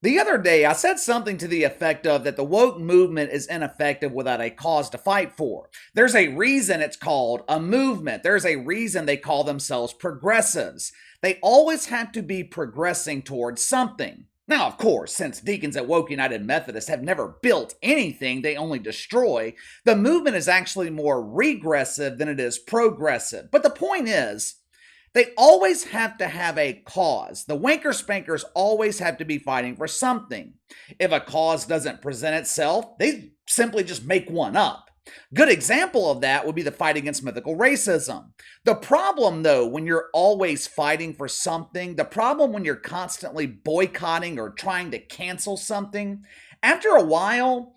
The other day, I said something to the effect of that the woke movement is ineffective without a cause to fight for. There's a reason it's called a movement. There's a reason they call themselves progressives. They always have to be progressing towards something. Now, of course, since deacons at Woke United Methodist have never built anything, they only destroy, the movement is actually more regressive than it is progressive. But the point is, they always have to have a cause. The wanker spankers always have to be fighting for something. If a cause doesn't present itself, they simply just make one up. Good example of that would be the fight against mythical racism. The problem, though, when you're always fighting for something, the problem when you're constantly boycotting or trying to cancel something, after a while,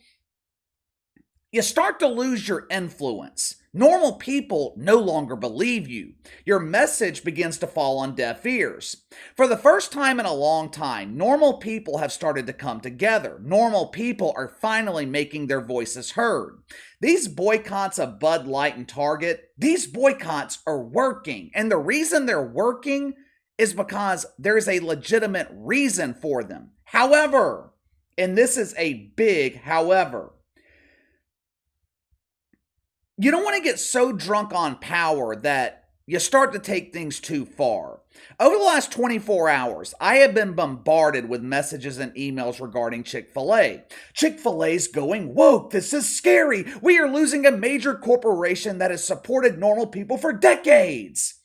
you start to lose your influence. Normal people no longer believe you. Your message begins to fall on deaf ears. For the first time in a long time, normal people have started to come together. Normal people are finally making their voices heard. These boycotts of Bud Light and Target, these boycotts are working. And the reason they're working is because there's a legitimate reason for them. However, and this is a big however, you don't want to get so drunk on power that you start to take things too far. Over the last 24 hours, I have been bombarded with messages and emails regarding Chick-Fil-A. Chick-fil-A's going woke. This is scary. We are losing a major corporation that has supported normal people for decades.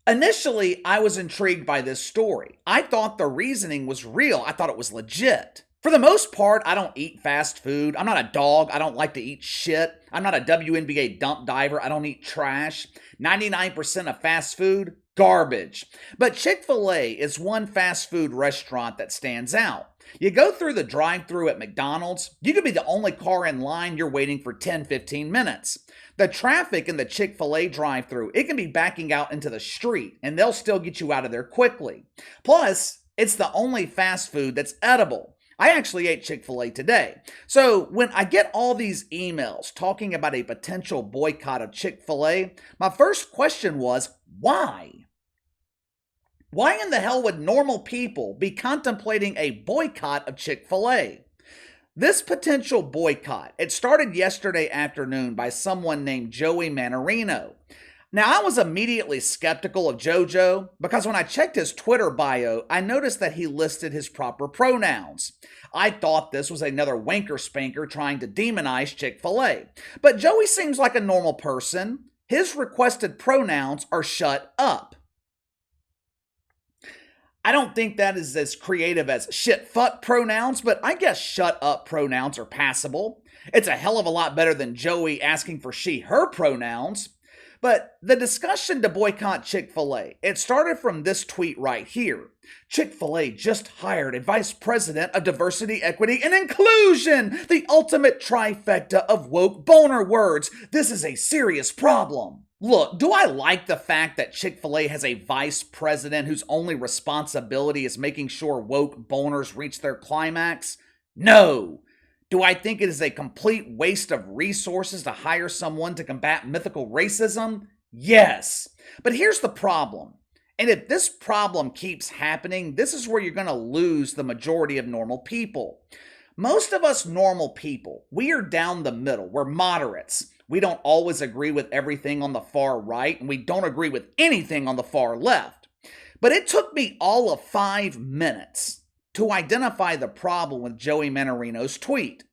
Initially, I was intrigued by this story. I thought the reasoning was real. I thought it was legit. For the most part, I don't eat fast food. I'm not a dog. I don't like to eat shit. I'm not a WNBA dump diver. I don't eat trash. 99% of fast food, garbage. But Chick-fil-A is one fast food restaurant that stands out. You go through the drive-thru at McDonald's, you could be the only car in line, you're waiting for 10-15 minutes. The traffic in the Chick-fil-A drive-thru, it can be backing out into the street, and they'll still get you out of there quickly. Plus, it's the only fast food that's edible. I actually ate Chick-fil-A today. So when I get all these emails talking about a potential boycott of Chick-fil-A, my first question was, why? Why in the hell would normal people be contemplating a boycott of Chick-fil-A? This potential boycott, it started yesterday afternoon by someone named Joey Mannarino. Now, I was immediately skeptical of JoJo because when I checked his Twitter bio, I noticed that he listed his proper pronouns. I thought this was another wanker spanker trying to demonize Chick-fil-A. But Joey seems like a normal person. His requested pronouns are shut up. I don't think that is as creative as shit fuck pronouns, but I guess shut up pronouns are passable. It's a hell of a lot better than Joey asking for she, her pronouns. But the discussion to boycott Chick-fil-A, it started from this tweet right here. Chick-fil-A just hired a vice president of diversity, equity, and inclusion, the ultimate trifecta of woke boner words. This is a serious problem. Look, do I like the fact that Chick-fil-A has a vice president whose only responsibility is making sure woke boners reach their climax? No. Do I think it is a complete waste of resources to hire someone to combat mythical racism? Yes. But here's the problem. And if this problem keeps happening, this is where you're going to lose the majority of normal people. Most of us normal people, we are down the middle. We're moderates. We don't always agree with everything on the far right, and we don't agree with anything on the far left. But it took me all of 5 minutes to identify the problem with Joey Mannarino's tweet.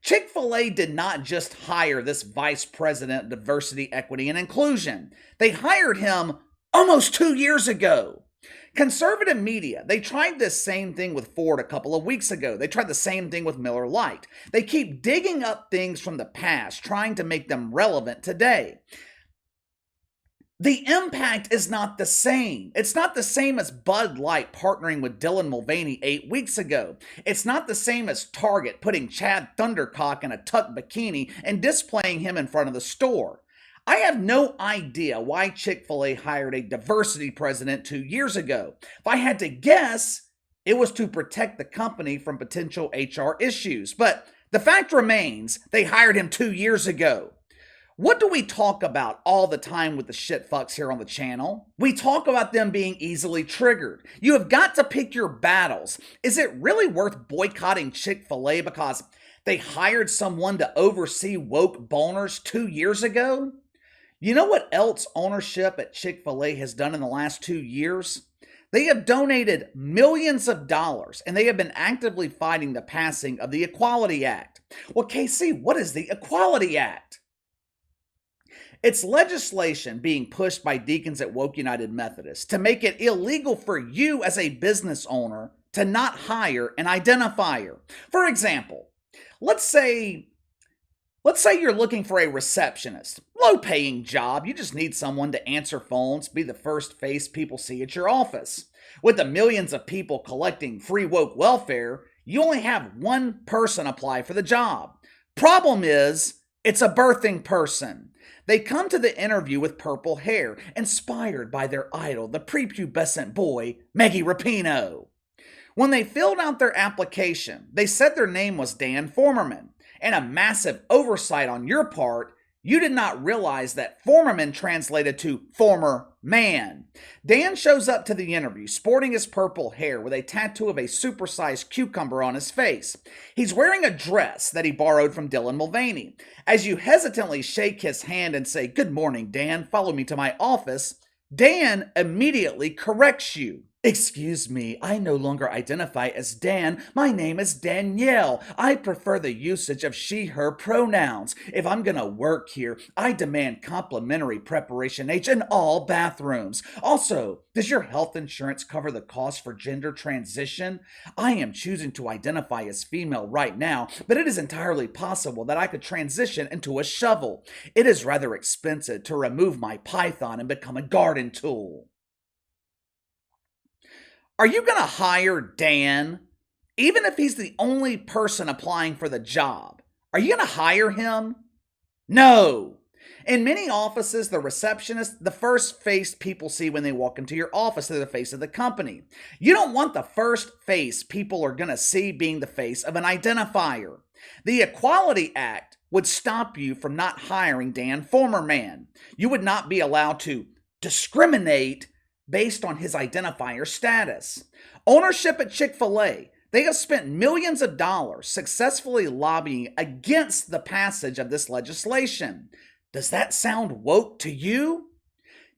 Chick-fil-A did not just hire this vice president of diversity, equity, and inclusion. They hired him almost 2 years ago. Conservative media, they tried this same thing with Ford a couple of weeks ago. They tried the same thing with Miller Lite. They keep digging up things from the past, trying to make them relevant today. The impact is not the same. It's not the same as Bud Light partnering with Dylan Mulvaney 8 weeks ago. It's not the same as Target putting Chad Thundercock in a tucked bikini and displaying him in front of the store. I have no idea why Chick-fil-A hired a diversity president 2 years ago. If I had to guess, it was to protect the company from potential HR issues. But the fact remains, they hired him 2 years ago. What do we talk about all the time with the shit fucks here on the channel? We talk about them being easily triggered. You have got to pick your battles. Is it really worth boycotting Chick-Fil-A because they hired someone to oversee woke boners 2 years ago? You know what else ownership at Chick-fil-A has done in the last 2 years? They have donated millions of dollars, and they have been actively fighting the passing of the Equality Act. Well, KC, what is the Equality Act? It's legislation being pushed by deacons at Woke United Methodist to make it illegal for you as a business owner to not hire an identifier. For example, let's say you're looking for a receptionist, low-paying job. You just need someone to answer phones, be the first face people see at your office. With the millions of people collecting free woke welfare, you only have one person apply for the job. Problem is, it's a birthing person. They come to the interview with purple hair, inspired by their idol, the prepubescent boy, Maggie Rapinoe. When they filled out their application, they said their name was Dan Formerman. And a massive oversight on your part, you did not realize that Formerman translated to former man. Dan shows up to the interview sporting his purple hair with a tattoo of a supersized cucumber on his face. He's wearing a dress that he borrowed from Dylan Mulvaney. As you hesitantly shake his hand and say, "Good morning, Dan, follow me to my office," Dan immediately corrects you. "Excuse me, I no longer identify as Dan. My name is Danielle. I prefer the usage of she, her pronouns. If I'm gonna work here, I demand complimentary preparation H in all bathrooms. Also, does your health insurance cover the cost for gender transition? I am choosing to identify as female right now, but it is entirely possible that I could transition into a shovel. It is rather expensive to remove my python and become a garden tool." Are you going to hire Dan, even if he's the only person applying for the job? Are you going to hire him? No. In many offices, the receptionist, the first face people see when they walk into your office, they're the face of the company. You don't want the first face people are going to see being the face of an identifier. The Equality Act would stop you from not hiring Dan Formerman. You would not be allowed to discriminate based on his identifier status. Ownership at Chick-fil-A, they have spent millions of dollars successfully lobbying against the passage of this legislation. Does that sound woke to you?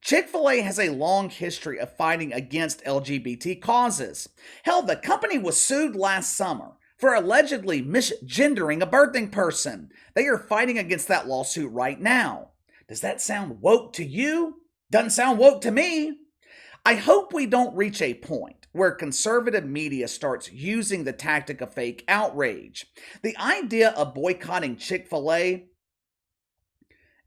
Chick-fil-A has a long history of fighting against LGBT causes. Hell, the company was sued last summer for allegedly misgendering a birthing person. They are fighting against that lawsuit right now. Does that sound woke to you? Doesn't sound woke to me. I hope we don't reach a point where conservative media starts using the tactic of fake outrage. The idea of boycotting Chick-fil-A,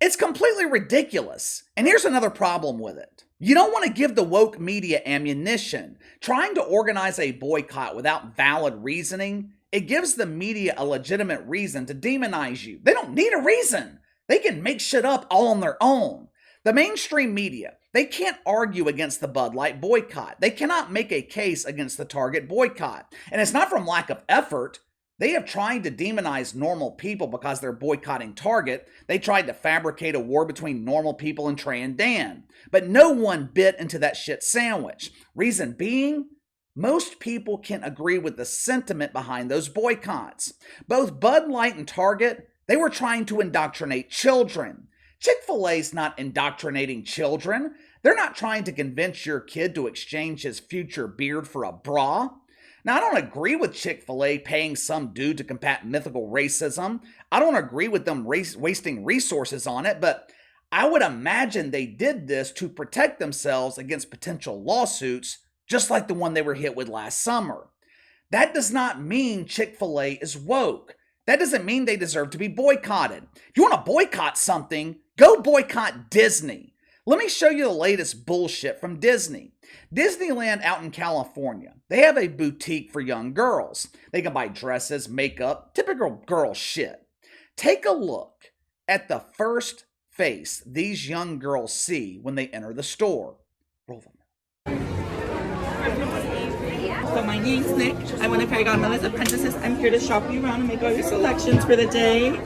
it's completely ridiculous. And here's another problem with it. You don't want to give the woke media ammunition. Trying to organize a boycott without valid reasoning, it gives the media a legitimate reason to demonize you. They don't need a reason. They can make shit up all on their own. The mainstream media, they can't argue against the Bud Light boycott. They cannot make a case against the Target boycott. And it's not from lack of effort. They have tried to demonize normal people because they're boycotting Target. They tried to fabricate a war between normal people and Trey and Dan. But no one bit into that shit sandwich. Reason being, most people can agree with the sentiment behind those boycotts. Both Bud Light and Target, they were trying to indoctrinate children. Chick-fil-A's not indoctrinating children. They're not trying to convince your kid to exchange his future beard for a bra. Now, I don't agree with Chick-fil-A paying some dude to combat mythical racism. I don't agree with them wasting resources on it, but I would imagine they did this to protect themselves against potential lawsuits, just like the one they were hit with last summer. That does not mean Chick-fil-A is woke. That doesn't mean they deserve to be boycotted. If you want to boycott something, go boycott Disney. Let me show you the latest bullshit from Disney. Disneyland out in California, they have a boutique for young girls. They can buy dresses, makeup, typical girl shit. Take a look at the first face these young girls see when they enter the store. Roll them. So my name's Nick. I'm one of Fairy Godmother's apprentices. I'm here to shop you around and make all your selections for the day.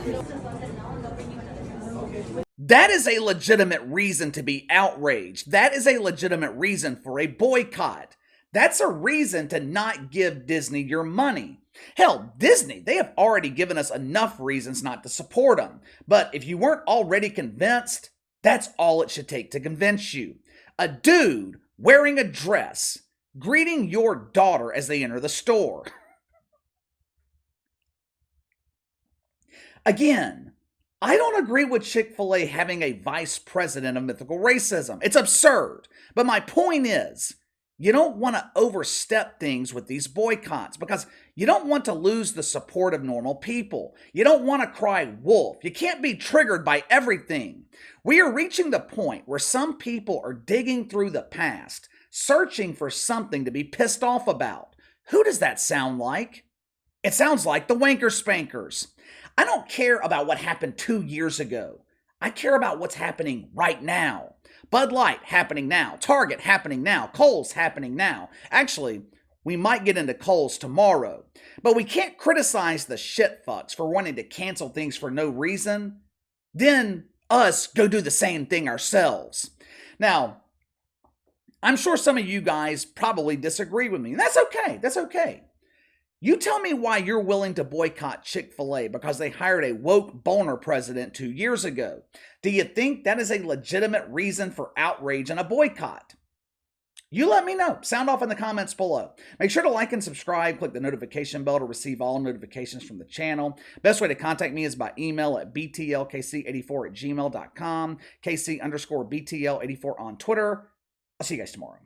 That is a legitimate reason to be outraged. That is a legitimate reason for a boycott. That's a reason to not give Disney your money. Hell, Disney, they have already given us enough reasons not to support them. But if you weren't already convinced, that's all it should take to convince you. A dude wearing a dress, greeting your daughter as they enter the store. Again, I don't agree with Chick-Fil-A having a vice president of mythical racism. It's absurd. But my point is, you don't want to overstep things with these boycotts because you don't want to lose the support of normal people. You don't want to cry wolf. You can't be triggered by everything. We are reaching the point where some people are digging through the past, searching for something to be pissed off about. Who does that sound like? It sounds like the wanker spankers. I don't care about what happened 2 years ago. I care about what's happening right now. Bud Light happening now. Target happening now. Kohl's happening now. Actually, we might get into Kohl's tomorrow. But we can't criticize the shit fucks for wanting to cancel things for no reason. Then us go do the same thing ourselves. Now, I'm sure some of you guys probably disagree with me. That's okay. That's okay. You tell me why you're willing to boycott Chick-fil-A because they hired a woke boner president 2 years ago. Do you think that is a legitimate reason for outrage and a boycott? You let me know. Sound off in the comments below. Make sure to like and subscribe. Click the notification bell to receive all notifications from the channel. Best way to contact me is by email at btlkc84@gmail.com, KC_BTL84 on Twitter. I'll see you guys tomorrow.